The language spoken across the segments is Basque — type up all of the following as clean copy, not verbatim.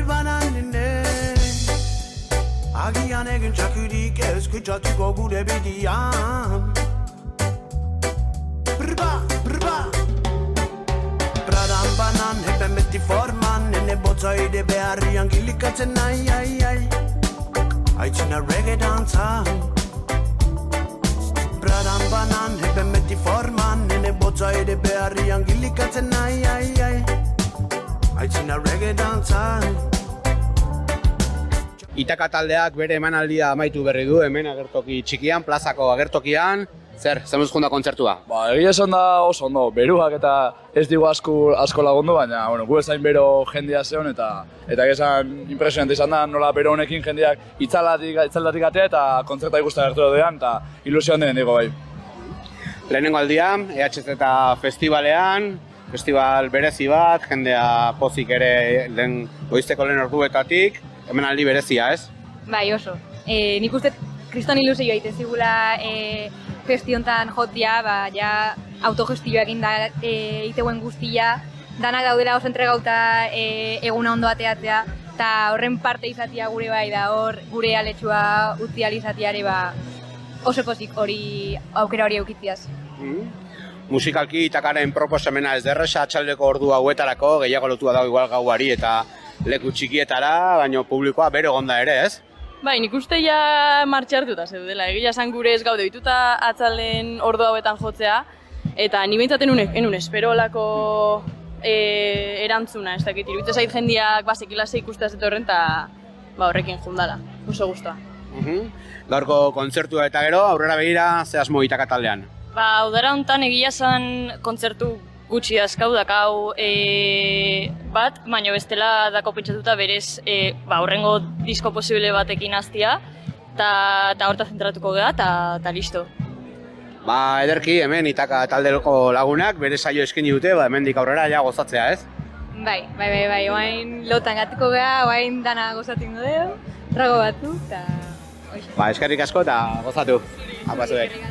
bananine agian egin txakurik ez kutsatuko gure bidian Brba, brba Bradan banan, heben beti forman Nene botzaide beharrian gilikatzen ai, ai, ai Aitzina reggae dantza Bradan banan, heben beti forman Nene botzaide beharrian gilikatzen ai, ai, ai Aitzina reggae dantza Itaka taldeak bere emanaldia amaitu berri du hemen agertoki txikian, plazako agertokian. Zer, zemuz junda kontzertua? Egia esan da oso ondo, beruak eta ez digu asko lagundu, baina gu ezain bero jendia zeon eta esan impresionante izan da nola bero honekin jendeak itzaldatik atea eta kontzerta ikusten agertu dean eta ilusioan denen digo bai. Lehenengo aldia, EHZ Festivalean, festival berezi bat, jendea pozik ere goizteko lehen orduetatik, emanaldi berezia, ez? Bai, oso. Nik uste kriston ilusioa ite zigula gestiontan jotia, ja autogestioa egin da iteuen guztia, danak daudela oso entregauta eguna ondo ateatzea, eta horren parte izatea gure bai da hor gure aletxua utzi alizatiare oso pozik aukera hori eukitziaz. Musikalki Itakaren proposamena ez derresa atxaldeko ordu hauetarako, gehiago lotua dago igual gauari eta leku txikietara, baina publikoa bero egonda ere, ez? Bai, nik uste ja martxartuta zeudela. Egia esan gure ez gaude dituta atzalden ordu hauetan jotzea, eta ni behintzat enun espero olako erantzuna, ez dakit, iruditzen zait jendiak bazekila ze ikustea zetorren, eta horrekin jundala, oso guztua. Gaurko kontzertua eta gero, aurrera begira, ze asmo Itaka taldean? Udara honetan egia esan kontzertu gutxi dazkau dakau bat, baina bestela dako pentsatuta berez horrengo disko posible batekin hastia eta horta zentratuko gara eta listo. Ederki, hemen Itaka taldeko lagunak bere saio eskaini dute, hemendik aurrera ja gozatzea, ez? Bai, oain lotan gatuko gara, oain dana gozatzen dugu, trago batu, eta... Eskerrik asko eta gozatu. Apazuek.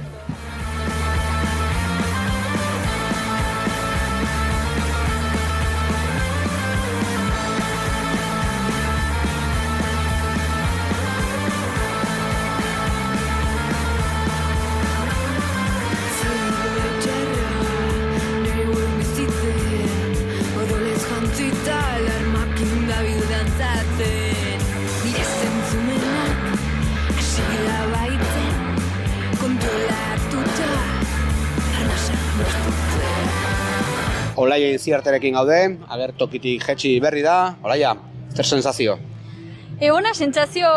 Olaia Ziarterekin gaude, agertokitik jetxi berri da. Olaia, zer sensazio? Ona sentsazio,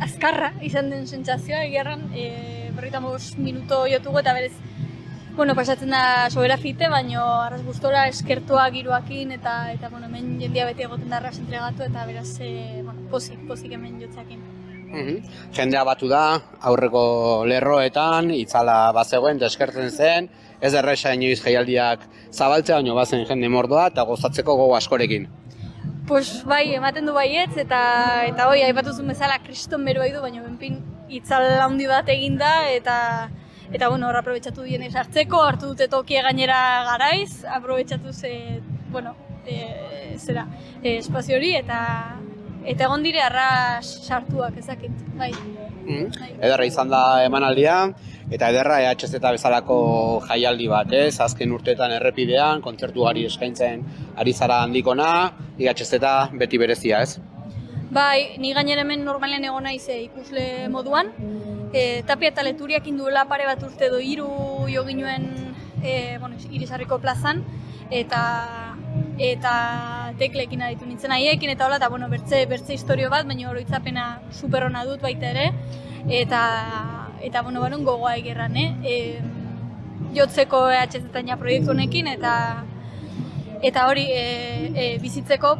azkarra izan den sentsazioa, egiarran, 45 minuto jotugu eta berez, pasatzen da sobera fite, baina arraz gustora eskertua giroakin eta hemen jendia beti egoten da arraz entregatu eta beraz, pozik hemen jotzeakin. Jendea batu da, aurreko lerroetan, itzala bazegoen, eskertzen zen, ez erresa inoiz jaialdiak zabaltzea, baina bazen jende mordoa eta gozatzeko gogo askorekin. Bai, ematen du baietz eta hoi, aipatuzun bezala kriston bero bai du, baina benpin itzala handi bat egin da eta hor aprobetxatu dienez hartzeko, hartu dute tokia gainera garaiz, aprobetxatu espazio hori eta egon dire arras sartuak ezakit, bai. Ederra izan da emanaldia, eta ederra EHZ bezalako jaialdi bat, ez? Azken urteetan errepidean, kontzertuari eskaintzen ari zara handikona, EHZ beti berezia, ez? Bai, ni gainera hemen normalen egon naiz ikusle moduan. Tapia eta Leturiak induela pare bat urte edo 3 jo ginuen Irisarriko plazan, eta teklekin aditu nintzen haiekin, eta hola, bertze historio bat, baina oroitzapena super ona dut baita ere, eta gogoa egerran, jotzeko EHZ proiektu honekin, eta hori bizitzeko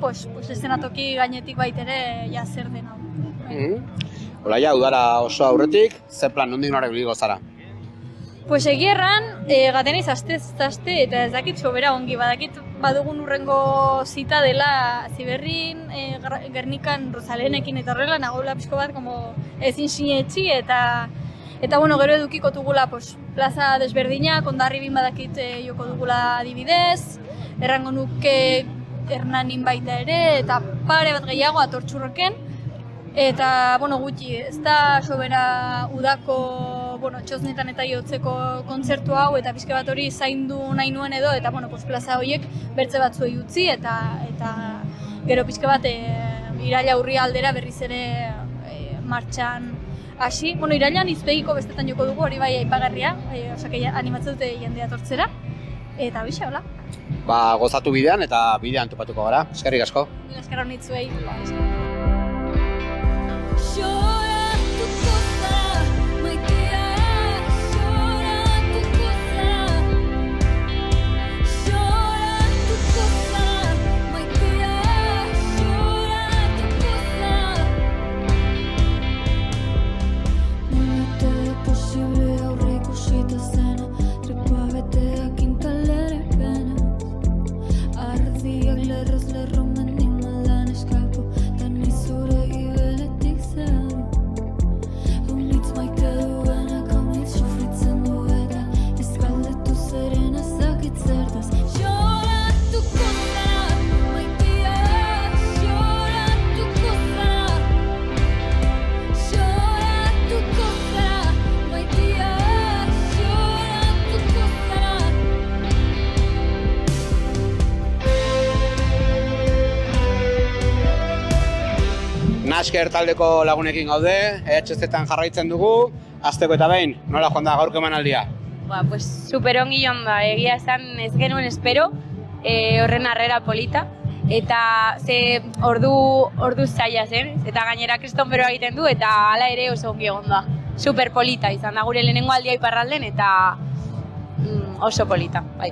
eszenatoki gainetik baita ere zer den hau. Olaia, udara oso aurretik, ze plan nondik nora ibiliko zara? Egierran, gaten iz aste eta ez dakit sobera ongi, badakit badugun urrengo zita dela Ziberrin, Gernikan, Rosalenekin eta horrela, nagoela pixko bat ezin sinetxi eta gero edukiko dugula plaza desberdinak, Hondarribin badakit joko dugula adibidez, errango nuke Hernanin baita ere, eta pare bat gehiago atortxurroken. Eta, gutxi, ez da sobera udako, txosnetan eta jotzeko kontzertu hau, eta pixka bat hori zaindu nahi nuen edo, eta, plaza horiek bertze batzuei utzi, eta gero pixka bat iraila urria aldera berriz ere martxan hasi. Irailan izpegiko bestetan joko dugu, hori bai aipagarria, osake animatzen dute jendea tortzera, eta bixe, hola. Gozatu bidean eta bidean topatuko gara. Eskerrik asko. Mila esker honitzuei. Llora tu cosa, maitea, llora tu cosa. Llora tu cosa, maitea, llora tu cosa. Minutu posible aurreikusita zena, trepabeteak inkalere pena. Ardiak lerroz lerro mendimalan eskapo, da ni zure gibeletik zero. Haunitz maite duenak haunitz sufritzen du eta ez galdetu zeren ezakit zertaz. Llora tu cosa, maitea, llora tu cosa. Llora tu cosa, maitea, llora tu cosa. Nasker taldeko lagunekin gaude, EHZ-etan jarraitzen dugu, hasteko eta behin, nola joan da gaurko emanaldia? Pues super ongi joan da, egia esan ez genuen espero, horren harrera polita, eta ze ordu zaila zen, eta gainera kriston beroa egiten du, eta hala ere oso ongi egon da. Super polita izan da, gure lehenengo aldia iparralden, eta oso polita, bai.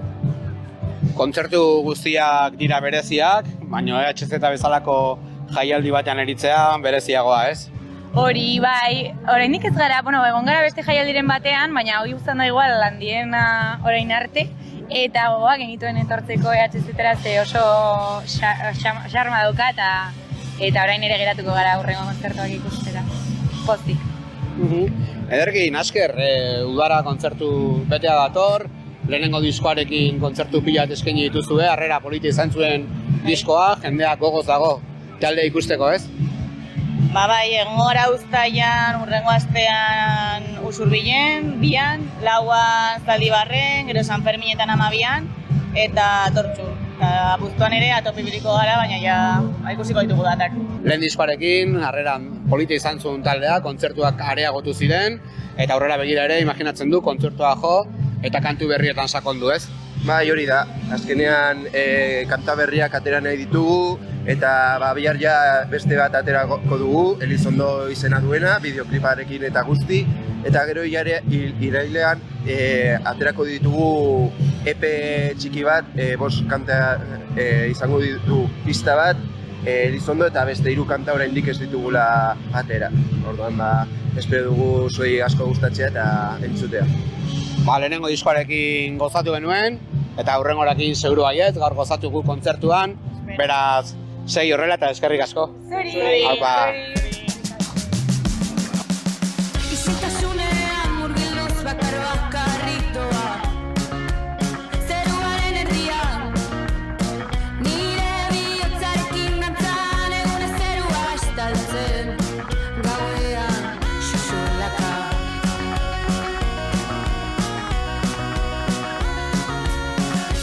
Kontzertu guztiak dira bereziak, baina EHZ bezalako jaialdi batean eritzea bereziagoa, ez? Hori bai, oraindik ez gara, egon gara beste jaialdiren batean, baina hori guztan da igual handiena orain arte, eta gogoa genituen etortzeko EHZ-etara ze oso xarma dauka, eta orain ere geratuko gara hurrengo kontzertuak ikustera. Pozik. Ederki, Nasker, udara kontzertu betea dator, lehenengo diskoarekin kontzertu pila bat eskaini dituzue, harrera polita izan zuen diskoa, jendeak gogoz dago talde ikusteko, ez? Bai, egongo gara uztailan, hurrengo astean Usurbilen, 2an, 4an Zaldibarren, gero San Ferminetan 12an, eta Tortxur. Eta Abuztuan ere atopibiliko gara, baina ja ikusiko ditugu datak. Lehen diskoarekin, harreran polita izan zuen taldea, kontzertuak areagotu ziren, eta aurrera begira ere, imaginatzen du, kontzertua jo, eta kantu berrietan sakondu, ez? Bai, hori da. Azkenean kanta berriak atera nahi ditugu, eta bihar ja beste bat aterako dugu, Elizondo izena duena, bideokliparekin eta guzti, eta gero irailean aterako ditugu EP txiki bat, 5 kanta izango ditu pista bat, Elizondo eta beste 3 kanta oraindik ez ditugula atera. Orduan espero dugu zuei asko gustatzea eta entzutea. Lehenengo diskoarekin gozatu genuen, eta hurrengorakin seguru baiet, gaur gozatuko kontzertuan, beraz, segi horrela eta eskerrik asko. Zuri! Izitasunean murgilduz bakar bakarritoa, zeruaren erdian, nire bihotzarekin dantzan egunez zerua estaltzen, gauean xuxurlaka.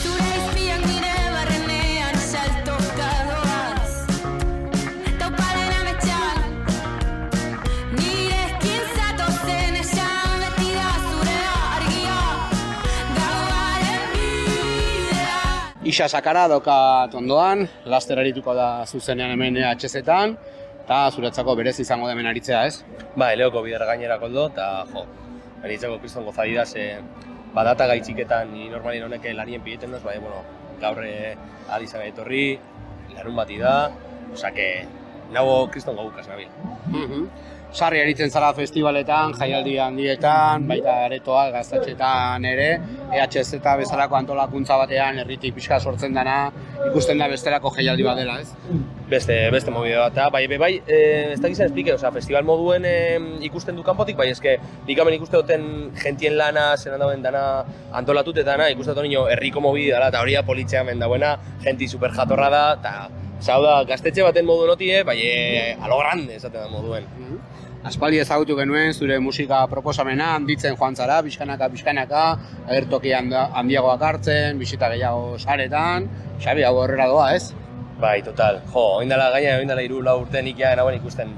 Zure izpiak nire barrenean saltoka doaz, tauparen ametxan, nirekin zatozen esan beti da zurea argia, gauaren bidea. Isa Sakara daukat ondoan, laster arituko da zuzenean hemen EHZ-etan, eta zuretzako berez izango da hemen aritzea, ez? Leoko bidera gainerako ondo, eta aritzeko kriston gozadira, ze badata gaitziketan ni normalin honek lanien pideten duz, gaur ari zara etorri, larun bati da, osake, nago kriston gaukas nabil. Sarri aritzen zara festivaletan, jaialdi handietan, baita aretoak, gaztatxetan ere, EHZ eta bezalako antolakuntza batean herritik pixka sortzen dana, ikusten da bestelako jaialdi bat dela, ez? Beste mobide bat, bai, ez da gizan espike, festival moduen ikusten du kanpotik, bai, eske nik hemen ikuste duten gentien lana, zenan dauen dana antolatut eta dana, ikusten dut nio herriko mobide dela, eta hori da politxea hemen dauena, genti super jatorra da, eta zau da, gaztetxe baten modu notie, bai, alo grande esaten da moduen. Aspaldi ezagutu genuen zure musika proposamena, handitzen joan zara, pixkanaka, agertoki handiagoak hartzen, bisita gehiago saretan, Xabi, hau horrela doa, ez? Bai, total. Oindala 3-4 urte nik ja nagoen ikusten,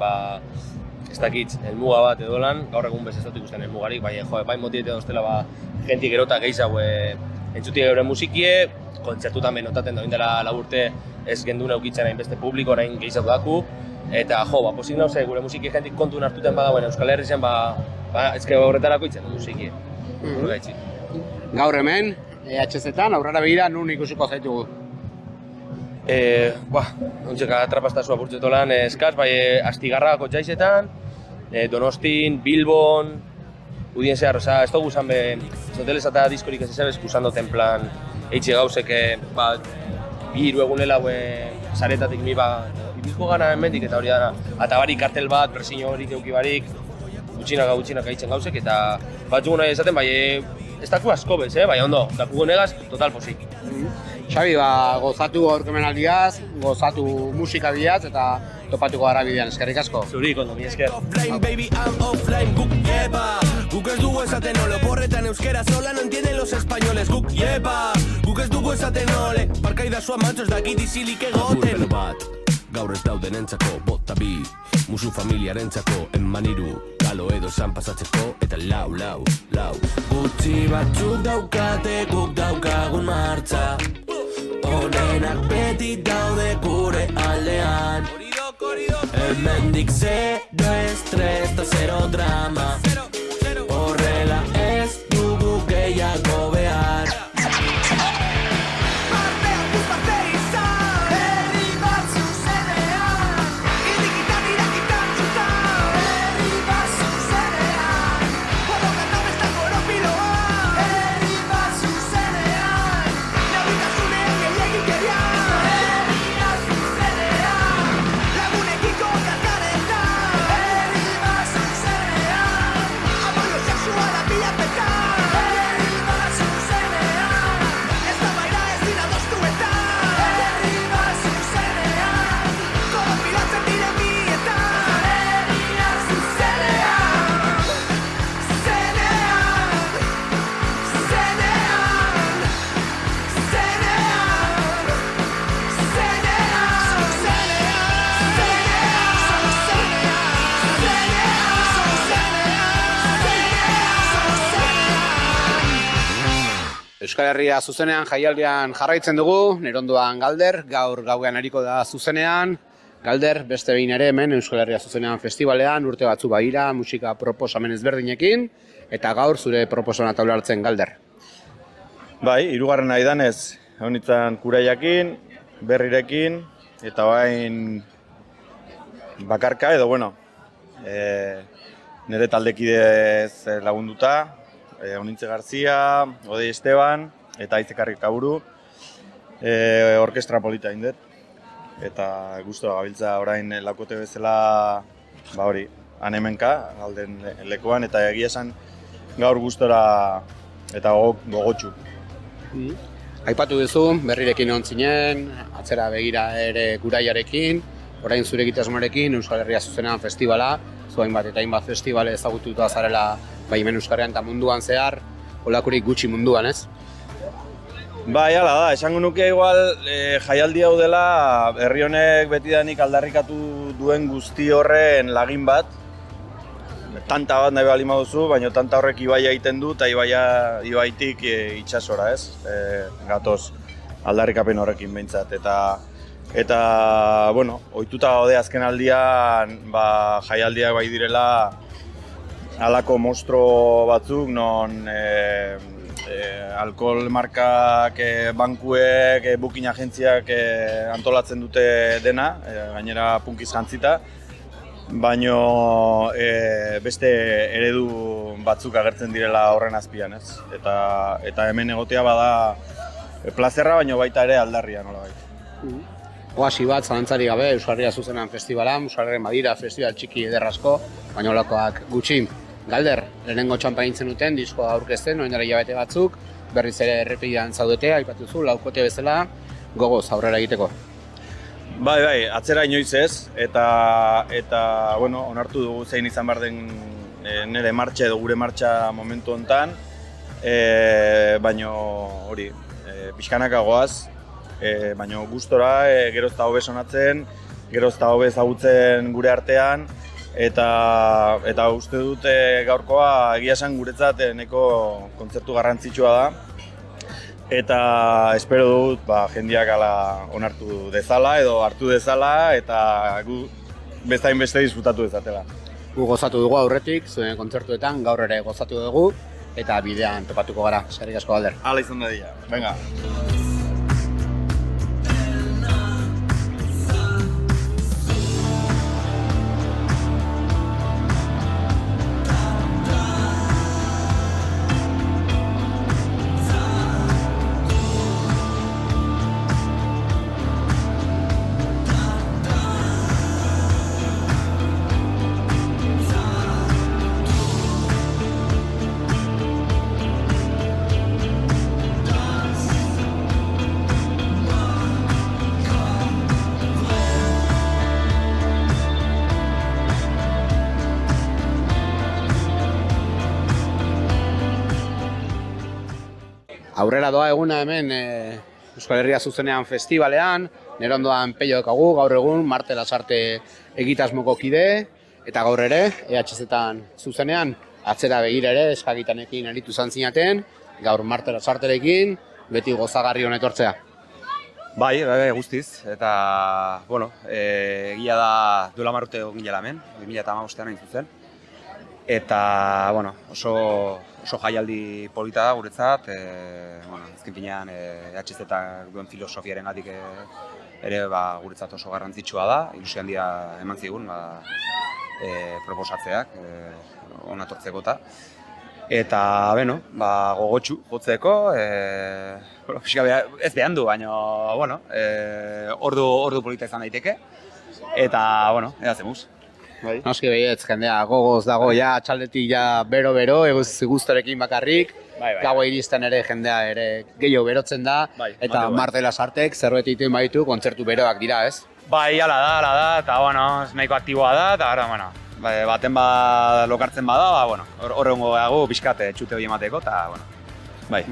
ez dakit, helmuga bat edo lan, gaur egun bez ez dut ikusten helmugarik, bai motiete doztela, jentik erota gehiago entzutik geure musikie, kontzertutan benotaten da oindala 4 urte ez gendun eukitzen hainbeste publiko, orain gehiago daku, eta posik nauze, gure musiki jentik kontun hartuten badagoen Euskal Herri zen, ezke horretarako itzen musiki. Gaur hemen, EHZ-etan, aurrera begira, nun ikusiko zaitugu? Ontseka trapastazua burtzeto lan eskaz, bai Astigarra kotxaizetan, Donostin, Bilbon, udien zehar, ez dugu zan be, ez hoteles eta diskorik ez ezabez, guzan duten plan, eitxe gauzek, 2 egunela zaretatik mi Bizko gana hemendik eta hori dara, atabarik kartel bat, presiño horik euki barik, gutxinaka gaitzen gauzek, eta batzugu nahi esaten, bai, ez daku asko bez, bai, ondo, daku negaz, total posik. Xabi, gozatu aurkemenaldiaz, gozatu musika biaz, eta topatuko gara bidean, eskerrik asko. Zurik, ondo, mi esker. Offline, baby, I'm offline, guk yepa. Guk ez dugu esaten ole, porretan euskera sola no entienden los españoles. Guk yepa, guk ez dugu esaten ole, parkaida zua mantzo ez dakit izilik egoten. Gaur ez dauden entzako, bota bi, musu familiarentzako, enmaniru, galo edo esan pasatzeko, eta lau. Gutxi batzuk daukate, guk daukagun martza, honenak beti daude gure aldean. Hemendik zero estres eta zero drama, horrela ez dugu gehiago behar. Euskal Herria zuzenean jaialdian jarraitzen dugu, nerondoan Galder, gaur gauean ariko da zuzenean. Galder, beste behin ere hemen Euskal Herria zuzenean festivalean, urte batzu baira, musika proposamen ezberdinekin, eta gaur zure proposamena taula hartzen Galder. Bai, 3. aidanez, honitzen Kuraiakin, Berrirekin, eta bain bakarka edo, nire taldekidez lagunduta, Onintze Garzia, Odei Esteban, eta Aizekarrik Kaburu, orkestra polita indet. Eta guztua gabiltza orain lakote bezala, han hemenka, alden lekuan, eta egia esan gaur gustora eta gogotxu. Aipatu duzu, Berrirekin egon zinen, atzera begira ere Guraiarekin, orain zure egitasmoarekin Euskal Herria zuzenean festivala, zuain bat eta hainbat festivale ezagututa zarela bai hemen Euskarrian eta munduan zehar, holakurik gutxi munduan, ez? Bai, hala da, esango nuke igual jaialdi hau dela herri honek betidanik aldarrikatu duen guzti horren lagin bat. Tanta bat nahi bali maduzu, baina tanta horrek ibaia egiten du eta ibaitik itsasora, ez? Gatoz aldarrikapen horrekin behintzat. Eta ohituta gaude azken aldian jaialdiak bai direla halako monstro batzuk non alkohol markak, bankuek, booking agentziak antolatzen dute dena, gainera punkiz jantzita, baino beste eredu batzuk agertzen direla horren azpian, ez? Eta hemen egotea bada plazerra, baino baita ere aldarria nolabait. Oasi bat, zalantzari gabe, Euskal Herria Zuzenean festivala, Euskal Herria Madira, festival txiki ederrazko, baina olakoak gutxi. Galder, lehenengo txampaintzen duten, diskoa aurkezten, orain dela hilabete batzuk, berriz ere errepidean zaudete, aipatuzu, laukote bezala, gogoz aurrera egiteko. Bai, atzera inoiz ez, eta bueno, onartu dugu zein izan behar den nire martxa edo gure martxa momentu honetan, baino hori, pixkanaka goaz, baino gustora, geroz eta hobe sonatzen, geroz eta hobe ezagutzen gure artean, eta uste dut gaurkoa egia esan guretzat neko kontzertu garrantzitsua da. Eta espero dut jendeak ala onartu dezala edo hartu dezala eta gu bezain beste disfrutatu dezatela. Gu gozatu dugu aurretik, zuen kontzertuetan, gaur ere gozatu dugu eta bidean topatuko gara. Eskerrik asko, Galder. Hala izan da dira. Venga. Aurrera doa eguna hemen Euskal Herria Zuzenean festivalean, nire ondoan Peio daukagu, gaur egun Marte Lasarte egitasmoko kide, eta gaur ere, EHZ-etan zuzenean, atzera begira ere eskagitanekin aritu izan zinaten, gaur Marte Lasarterekin, beti gozagarri honetortzea. Bai, guztiz, eta, bueno, egia da duela 10 urte egin jela hemen, 2015an hain zuzen. Eta, bueno, oso jaialdi polita da guretzat, azken finean EHZ-etan duen filosofiaren gatik ere guretzat oso garrantzitsua da, ilusio handia eman zigun proposatzeak, onatortzeko eta, beno, gogotxu jotzeko, ez behan du, baina, bueno, ordu polita izan daiteke, eta, bueno, edazemuz. Noski behietz, jendea gogoz dago ja, txaldetik ja bero-bero, guztorekin bakarrik, gaua iristen ere jendea ere gehiago berotzen da, eta Marte Lasartek zerbait egiten baditu kontzertu beroak dira, ez? Bai, hala da, eta bueno, nahiko aktiboa da, eta gara, bueno, baten lokartzen bada, bueno, horrengo gago pixkat txute hori emateko, eta, bueno, bai.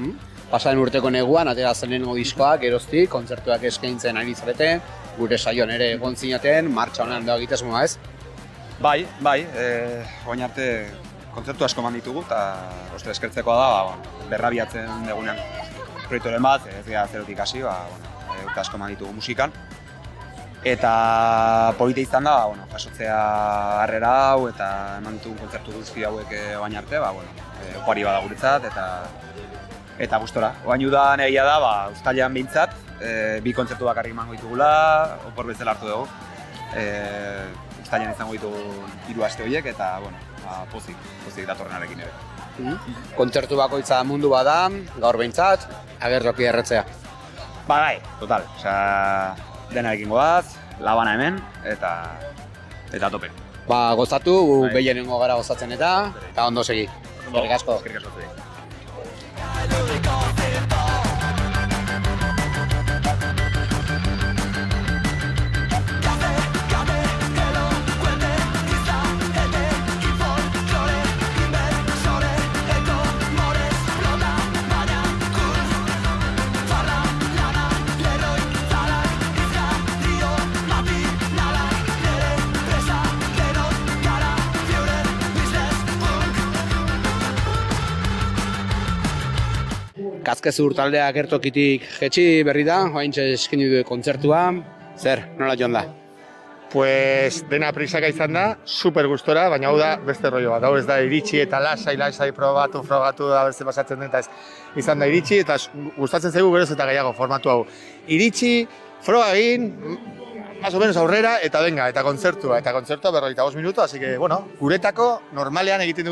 Pasaren urteko neguan, atera zen lehenengo diskoak, geroztik, kontzertuak eskaintzen ari zarete, gure saioan ere egon zinaten, martxa honean doa egitasmoa, ez? Bai, oain arte kontzertu asko eman ditugu eta eskertzekoa da berrabiatzen dugunean proiektuaren bat, ez gara zerotik hasi, urte asko eman ditugu musikan. Eta polita izan da, jasotzea harrera hau eta eman ditugu kontzertu guzti hauek oain arte, opari bada guretzat eta gustora. Oain udan egia da, uztailean behintzat, 2 kontzertu bakarrik emango ditugula, opor bezala hartu dugu. Uztailean izango ditugu 3 aste horiek eta, bueno, pozik datorrenarekin ere. Kontzertu bakoitza mundu bada, gaur behintzat, agertoki erretzea. Bai, total. Denarekin goaz, labana hemen eta tope. Gozatu, behienengo gara gozatzen eta ondo segi. Eskerrik asko. Kazkezu taldea gertokitik jetxi berri da, oaintxe eskeni du kontzertua. Zer, nola joan da? Pues dena prisaka izan da, super gustora, baina hau da beste rollo bat. Hau ez da iritsi eta lasai frogatu da beste pasatzen den, eta ez izan da iritsi, eta gustatzen zaigu geroz eta gehiago formatu hau. Iritsi, froga egin, más o menos aurrera, eta venga, eta kontzertua 45 minutu, así que, bueno, guretako normalean egiten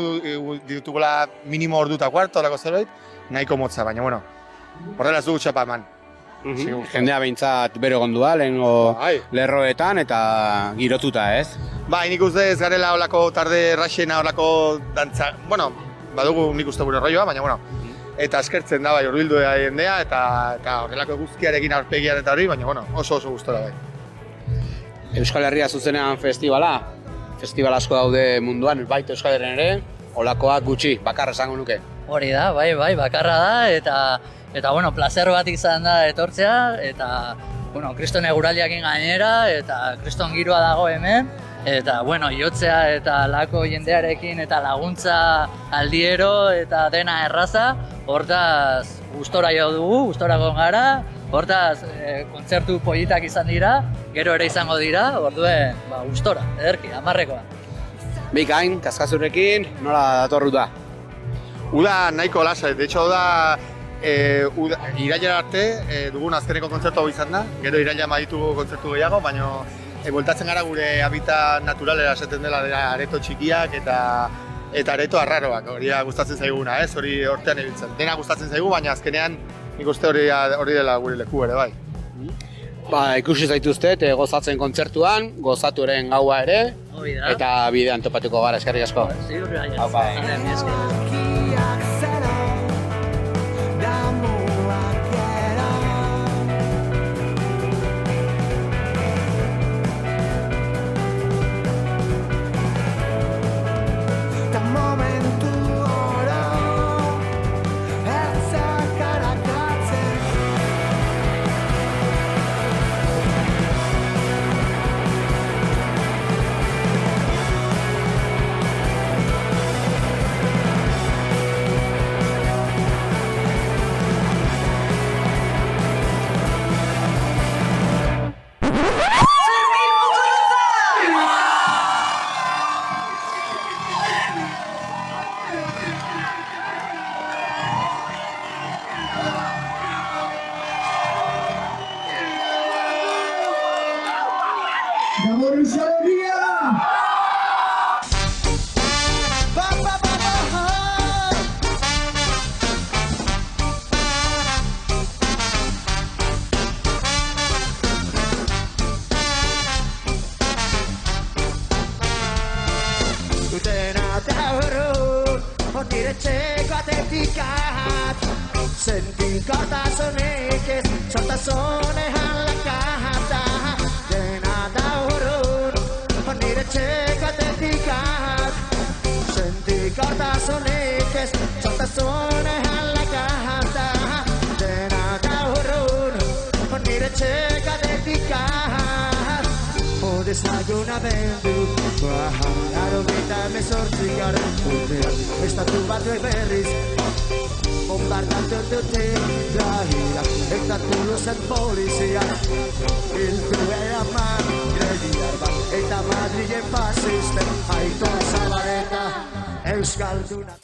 ditugula minimo ordu eta kuarto, horako zerbait, nahiko motza, baina, bueno, horrela ez dugu txapa eman. Jendea behintzat bero gondua, lehengo lerroetan eta girotuta, ez? Bai, nik uste ez garela holako tarde raxena, holako dantza, bueno, badugu nik uste gure rolloa, baina, bueno, eta eskertzen da bai, hurbildu jendea, eta horrelako guztiarekin aurpegian eta hori, baina, bueno, oso gustora bai. Euskal Herria zuzenean festival asko daude munduan, baita Euskal Herrian ere, holakoak gutxi, bakarra esango nuke. Hori da, bai, bakarra da, eta bueno, placer bat izan da etortzea, eta, bueno, kriston eguraldiakin gainera, eta kriston giroa dago hemen, eta, bueno, jotzea eta lako jendearekin eta laguntza aldiero eta dena erraza, hortaz gustora jo dugu, gustora egon gara, hortaz kontzertu politak izan dira, gero ere izango dira, orduen, gustora, ederki, 10-rekoa. Bikain, Kaskazurrekin, nola datorruta? Uda nahiko lasai, de hecho da irailera arte dugun azkeneko kontzertu hau izan da, gero iraila baditugu kontzertu gehiago, baina bueltatzen gara gure habitat naturalera esaten dela areto txikiak eta areto arraroak, hori gustatzen zaiguna, ez? Hori hortean ibiltzen. Dena gustatzen zaigu, baina azkenean nik uste hori dela gure leku ere, bai. Ikusi zaituztet, gozatzen kontzertuan, gozaturen gaua ere, eta bidean topatuko gara, eskerrik asko. Desayuna bendu, aro bita mesortzi gara urtean, estatu bat berriz, bombardatu dute lahira, eta Tuluzen polizia, hiltu eraman, grediar bat, eta Madrilen fasisten, Aitor Zabaleta, Euskalduna.